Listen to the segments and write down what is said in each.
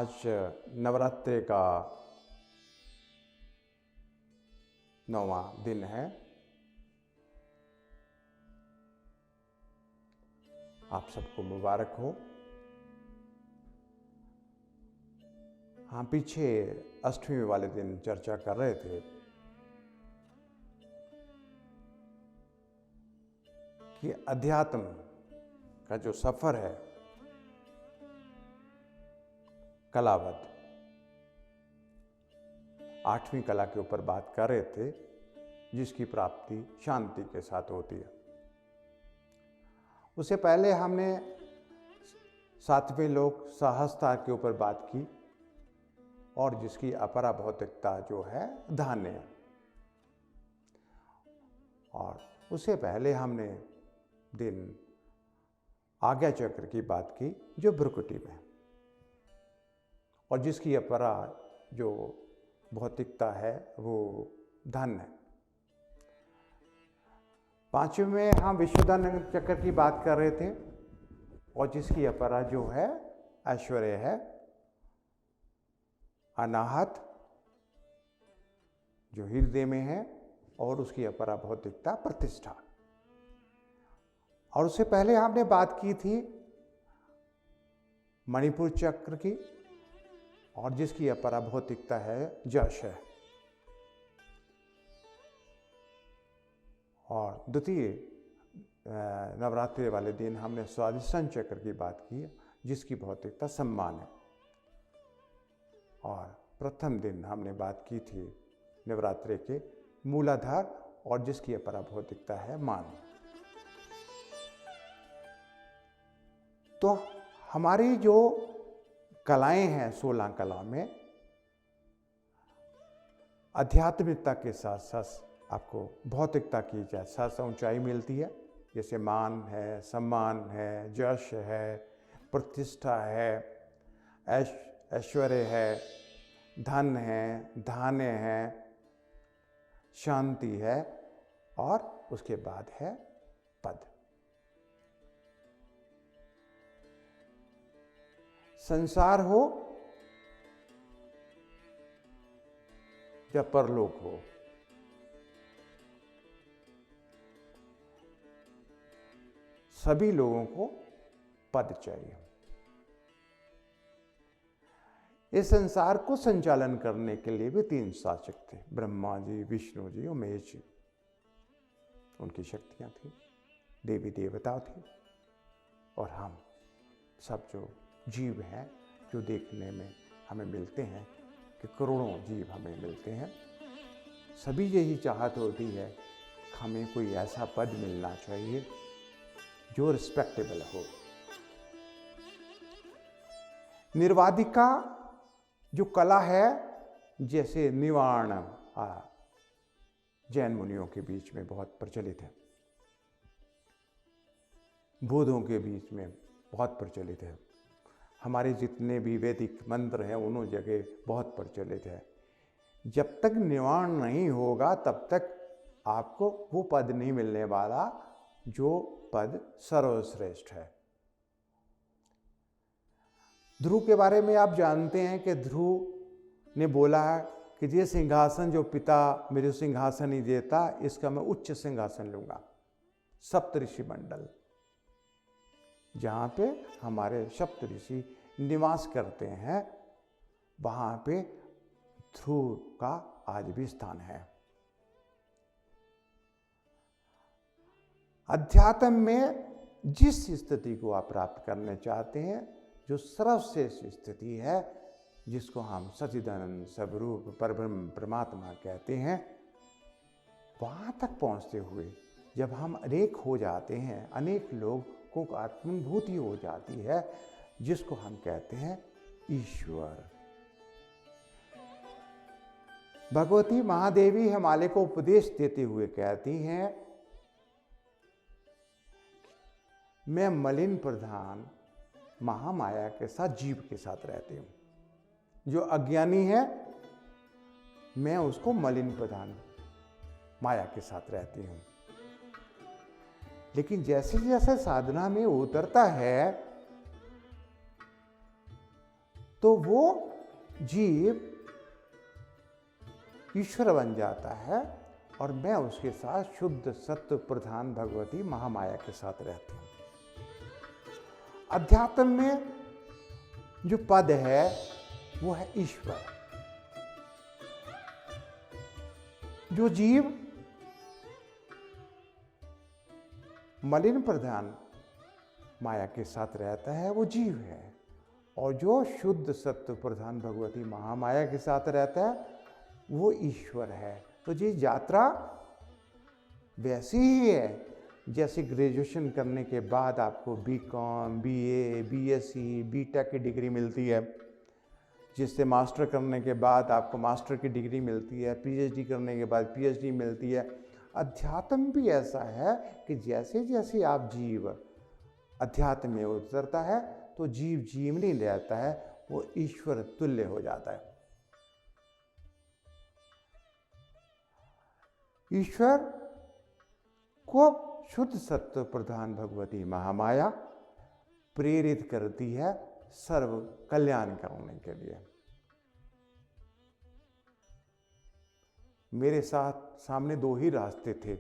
आज नवरात्रि का 9वां दिन है। आप सबको मुबारक हो। हाँ, पीछे अष्टमी वाले दिन चर्चा कर रहे थे कि अध्यात्म का जो सफर है कलावत, 8वीं कला के ऊपर बात कर रहे थे, जिसकी प्राप्ति शांति के साथ होती है। उससे पहले हमने 7वें लोक सहजता के ऊपर बात की और जिसकी अपरा भौतिकता जो है धान्य, और उससे पहले हमने दिन आज्ञा चक्र की बात की जो भ्रुकुटी में, और जिसकी अपरा जो भौतिकता है वो धन है। 5वें में हम विश्वधन चक्र की बात कर रहे थे और जिसकी अपरा जो है ऐश्वर्य है, अनाहत जो हृदय में है, और उसकी अपरा भौतिकता प्रतिष्ठा। और उससे पहले हमने बात की थी मणिपुर चक्र की, और जिसकी अपरा भौतिकता है जश है। और द्वितीय नवरात्रि वाले दिन हमने स्वादिष्टान चक्र की बात की, जिसकी भौतिकता सम्मान है। और प्रथम दिन हमने बात की थी नवरात्रि के मूलाधार, और जिसकी अपरा भौतिकता है मान। तो हमारी जो कलाएं हैं 16 कला में, आध्यात्मिकता के साथ साथ आपको भौतिकता की साथ ऊंचाई मिलती है, जैसे मान है, सम्मान है, यश है, प्रतिष्ठा है, ऐश्वर्य है, धन है, धान्य है, शांति है, और उसके बाद है पद। संसार हो या परलोक हो, सभी लोगों को पद चाहिए। इस संसार को संचालन करने के लिए भी 3 शासक थे, ब्रह्मा जी, विष्णु जी और महेश जी। उनकी शक्तियां थी, देवी देवता थे, और हम सब जो जीव हैं, जो देखने में हमें मिलते हैं कि करोड़ों जीव हमें मिलते हैं, सभी यही चाहत होती है कि हमें कोई ऐसा पद मिलना चाहिए जो रिस्पेक्टेबल हो। निर्वादिका जो कला है, जैसे निवारण जैन मुनियों के बीच में बहुत प्रचलित है, बौद्धों के बीच में बहुत प्रचलित है, हमारे जितने भी वैदिक मंत्र हैं उन्हों जगह बहुत प्रचलित है। जब तक निवारण नहीं होगा तब तक आपको वो पद नहीं मिलने वाला जो पद सर्वश्रेष्ठ है। ध्रुव के बारे में आप जानते हैं कि ध्रुव ने बोला है कि ये सिंहासन जो पिता मेरे सिंहासन ही देता, इसका मैं उच्च सिंहासन लूंगा। सप्तऋषि मंडल, जहाँ पे हमारे सप्तऋषि निवास करते हैं, वहाँ पे ध्रुव का आज भी स्थान है। अध्यात्म में जिस स्थिति को आप प्राप्त करना चाहते हैं, जो सर्वश्रेष्ठ स्थिति है, जिसको हम सच्चिदानंद स्वरूप परब्रह्म परमात्मा कहते हैं, वहाँ तक पहुँचते हुए जब हम अनेक हो जाते हैं, अनेक लोगों को आत्मानुभूति हो जाती है, जिसको हम कहते हैं ईश्वर। भगवती महादेवी हमारे को उपदेश देते हुए कहती हैं, मैं मलिन प्रधान महामाया के साथ जीव के साथ रहती हूँ। जो अज्ञानी है, मैं उसको मलिन प्रधान माया के साथ रहती हूँ। लेकिन जैसे जैसे साधना में उतरता है, तो वो जीव ईश्वर बन जाता है और मैं उसके साथ शुद्ध सत्व प्रधान भगवती महामाया के साथ रहती हूँ। अध्यात्म में जो पद है वो है ईश्वर। जो जीव मलिन प्रधान माया के साथ रहता है वो जीव है, और जो शुद्ध सत्व प्रधान भगवती महामाया के साथ रहता है वो ईश्वर है। तो ये यात्रा वैसी ही है जैसे ग्रेजुएशन करने के बाद आपको बीकॉम, बीए, बीएससी, बीटेक की डिग्री मिलती है, जिससे मास्टर करने के बाद आपको मास्टर की डिग्री मिलती है, पीएचडी करने के बाद पीएचडी मिलती है। अध्यात्म भी ऐसा है कि जैसे जैसे आप जीव अध्यात्म में उतरता है तो जीव जीव नहीं रहता है, वो ईश्वर तुल्य हो जाता है। ईश्वर को शुद्ध सत्व प्रधान भगवती महामाया प्रेरित करती है सर्व कल्याण करने के लिए। मेरे साथ सामने दो ही रास्ते थे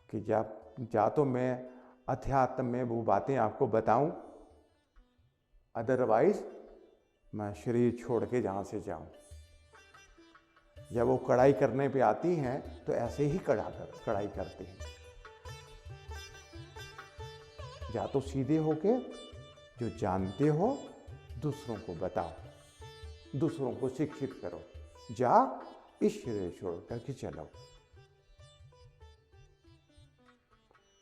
कि या तो मैं अध्यात्म में वो बातें आपको बताऊं, अदरवाइज मैं शरीर छोड़ के जहां से जाऊं। जब वो कढ़ाई करने पे आती हैं तो ऐसे ही कढ़ाई करती हैं। या तो सीधे होके जो जानते हो दूसरों को बताओ, दूसरों को शिक्षित करो, या इस शरीर छोड़ करके चलो,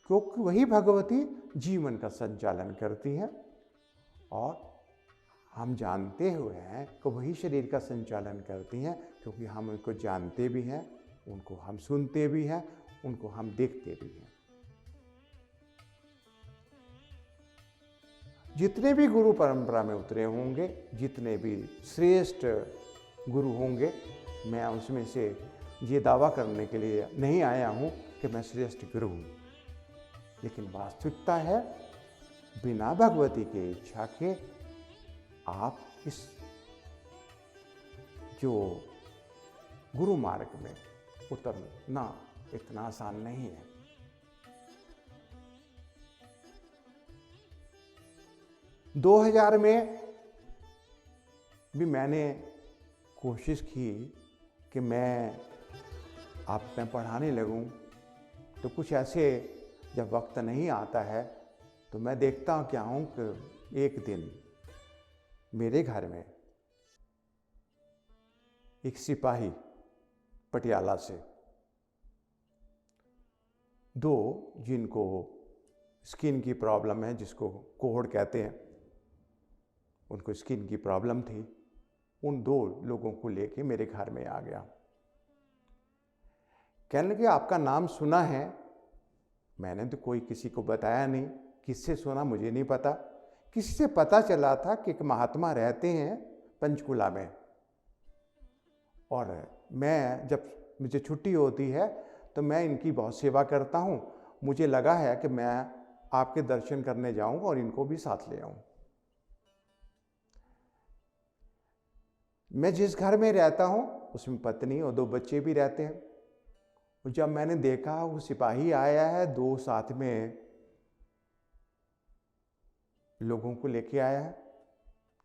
क्योंकि वही भगवती जीवन का संचालन करती है। और हम जानते हुए हैं कि वही शरीर का संचालन करती हैं, क्योंकि हम उनको जानते भी हैं, उनको हम सुनते भी हैं, उनको हम देखते भी हैं। जितने भी गुरु परंपरा में उतरे होंगे, जितने भी श्रेष्ठ गुरु होंगे, मैं उसमें से ये दावा करने के लिए नहीं आया हूँ कि मैं श्रेष्ठ गुरु हूँ, लेकिन वास्तविकता है बिना भगवती के इच्छा के आप इस जो गुरु मार्ग में उतरना इतना आसान नहीं है। – 2000 में भी मैंने कोशिश की कि मैं आप में पढ़ाने लगूं, तो कुछ ऐसे जब वक्त नहीं आता है तो मैं देखता क्या हूं कि एक दिन मेरे घर में एक सिपाही पटियाला से, दो जिनको स्किन की प्रॉब्लम है, जिसको कोहड़ कहते हैं, उनको स्किन की प्रॉब्लम थी, उन दो लोगों को लेके मेरे घर में आ गया। कहने लगे आपका नाम सुना है। मैंने तो कोई किसी को बताया नहीं, किससे सुना मुझे नहीं पता। किसी से पता चला था कि एक महात्मा रहते हैं पंचकुला में, और मैं जब मुझे छुट्टी होती है तो मैं इनकी बहुत सेवा करता हूँ। मुझे लगा है कि मैं आपके दर्शन करने जाऊँ और इनको भी साथ ले आऊँ। मैं जिस घर में रहता हूँ उसमें पत्नी और 2 बच्चे भी रहते हैं। जब मैंने देखा वो सिपाही आया है, 2 साथ में लोगों को लेके आया है,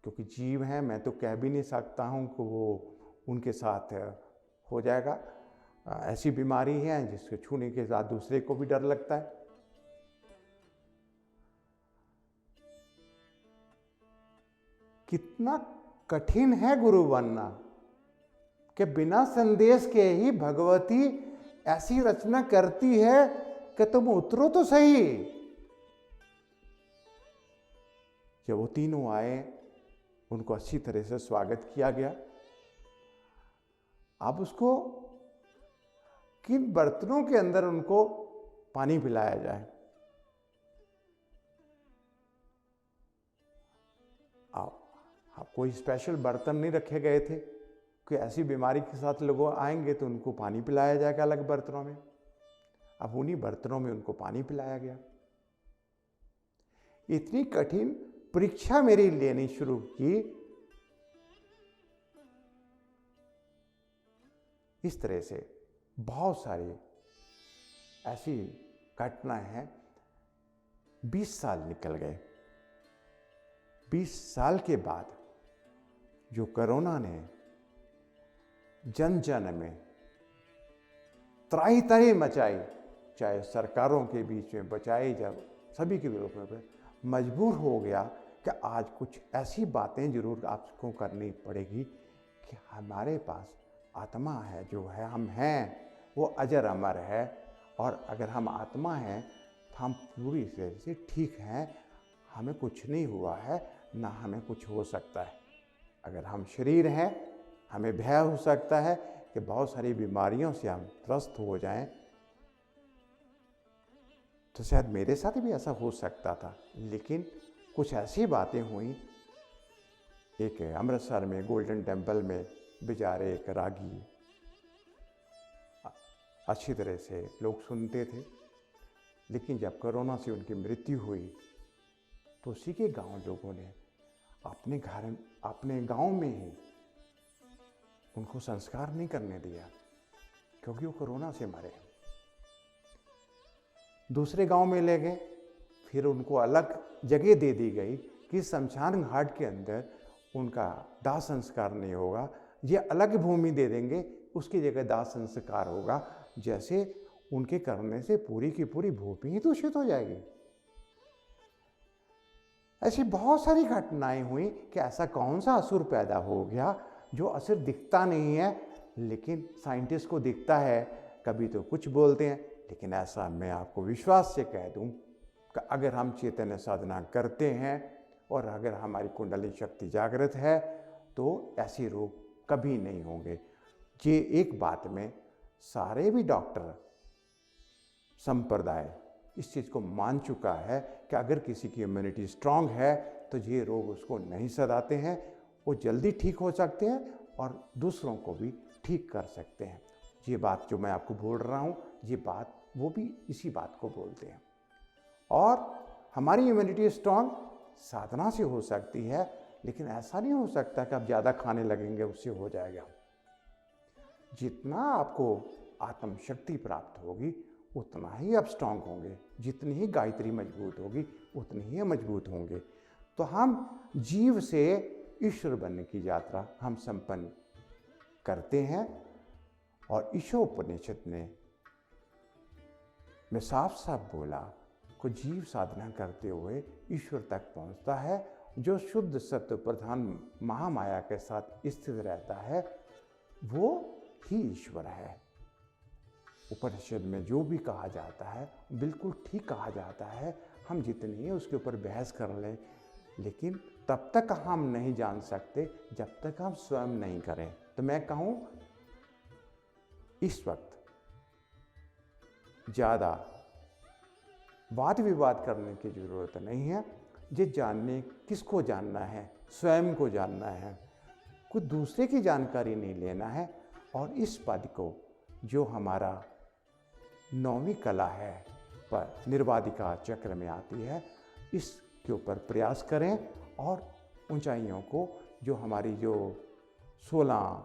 क्योंकि जीव हैं, मैं तो कह भी नहीं सकता हूँ कि वो उनके साथ हो जाएगा। ऐसी बीमारी है जिसके छूने के साथ दूसरे को भी डर लगता है। कितना कठिन है गुरु बनना कि बिना संदेश के ही भगवती ऐसी रचना करती है कि तुम उतरो तो सही। जब वो तीनों आए, उनको अच्छी तरह से स्वागत किया गया। अब उसको किन बर्तनों के अंदर उनको पानी पिलाया जाए। कोई स्पेशल बर्तन नहीं रखे गए थे कि ऐसी बीमारी के साथ लोग आएंगे तो उनको पानी पिलाया जाएगा अलग बर्तनों में। अब उन्हीं बर्तनों में उनको पानी पिलाया गया। इतनी कठिन परीक्षा मेरी लेनी शुरू की। इस तरह से बहुत सारी ऐसी घटनाएं हैं। 20 साल निकल गए। 20 साल के बाद जो कोरोना ने जन जन में त्राही त्राही मचाई, चाहे सरकारों के बीच में बचाई, जब सभी के विरोध में मजबूर हो गया कि आज कुछ ऐसी बातें जरूर आपको करनी पड़ेगी कि हमारे पास आत्मा है, जो है हम हैं, वो अजर अमर है। और अगर हम आत्मा हैं तो हम पूरी तरह से ठीक हैं, हमें कुछ नहीं हुआ है, ना हमें कुछ हो सकता है। अगर हम शरीर हैं, हमें भय हो सकता है कि बहुत सारी बीमारियों से हम त्रस्त हो जाएं। तो शायद मेरे साथ भी ऐसा हो सकता था, लेकिन कुछ ऐसी बातें हुई। एक अमृतसर में गोल्डन टेम्पल में बेचारे एक रागी अच्छी तरह से लोग सुनते थे, लेकिन जब कोरोना से उनकी मृत्यु हुई तो उसी के गांव लोगों ने अपने गांव में ही उनको संस्कार नहीं करने दिया, क्योंकि वो कोरोना से मरे। दूसरे गांव में ले गए, फिर उनको अलग जगह दे दी गई कि शमशान घाट के अंदर उनका दाह संस्कार नहीं होगा, ये अलग भूमि दे देंगे, उसकी जगह दाह संस्कार होगा। जैसे उनके करने से पूरी की पूरी भूमि ही दूषित हो जाएगी। ऐसी बहुत सारी घटनाएं हुई कि ऐसा कौन सा असुर पैदा हो गया जो असुर दिखता नहीं है, लेकिन साइंटिस्ट को दिखता है। कभी तो कुछ बोलते हैं, लेकिन ऐसा मैं आपको विश्वास से कह दूं कि अगर हम चैतन्य साधना करते हैं और अगर हमारी कुंडली शक्ति जागृत है तो ऐसे रोग कभी नहीं होंगे। ये एक बात में सारे भी डॉक्टर संप्रदाय इस चीज़ को मान चुका है कि अगर किसी की इम्यूनिटी स्ट्रांग है तो ये रोग उसको नहीं सताते हैं, वो जल्दी ठीक हो सकते हैं और दूसरों को भी ठीक कर सकते हैं। ये बात जो मैं आपको बोल रहा हूँ, ये बात वो भी इसी बात को बोलते हैं। और हमारी इम्यूनिटी स्ट्रांग साधना से हो सकती है, लेकिन ऐसा नहीं हो सकता कि आप ज़्यादा खाने लगेंगे उससे हो जाएगा। जितना आपको आत्म शक्ति प्राप्त होगी उतना ही आप स्ट्रांग होंगे, जितनी ही गायत्री मजबूत होगी उतनी ही मजबूत होंगे। तो हम जीव से ईश्वर बनने की यात्रा हम संपन्न करते हैं। और ईशोपनिषद ने मैं साफ साफ बोला कि जीव साधना करते हुए ईश्वर तक पहुंचता है। जो शुद्ध सत्य प्रधान महामाया के साथ स्थित रहता है वो ही ईश्वर है। उपनिषद में जो भी कहा जाता है बिल्कुल ठीक कहा जाता है। हम जितनी उसके ऊपर बहस कर लें, लेकिन तब तक हम नहीं जान सकते जब तक हम स्वयं नहीं करें। तो मैं कहूँ इस वक्त ज़्यादा वाद विवाद करने की ज़रूरत नहीं है। ये जानने किसको जानना है, स्वयं को जानना है, कुछ दूसरे की जानकारी नहीं लेना है। और इस पद को जो हमारा 9वीं कला है पर निर्वादिका चक्र में आती है, इसके ऊपर प्रयास करें और ऊंचाइयों को जो हमारी जो 16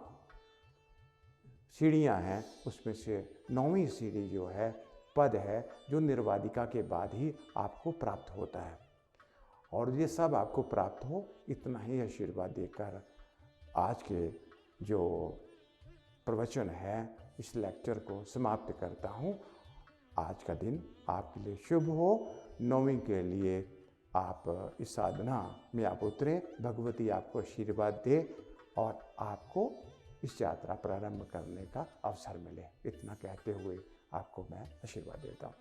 सीढ़ियाँ हैं उसमें से 9वीं सीढ़ी जो है पद है जो निर्वादिका के बाद ही आपको प्राप्त होता है। और ये सब आपको प्राप्त हो, इतना ही आशीर्वाद देकर आज के जो प्रवचन है इस लेक्चर को समाप्त करता हूँ। आज का दिन आपके लिए शुभ हो। 9वीं के लिए आप इस साधना में आप उतरें, भगवती आपको आशीर्वाद दे और आपको इस यात्रा प्रारंभ करने का अवसर मिले। इतना कहते हुए आपको मैं आशीर्वाद देता हूँ।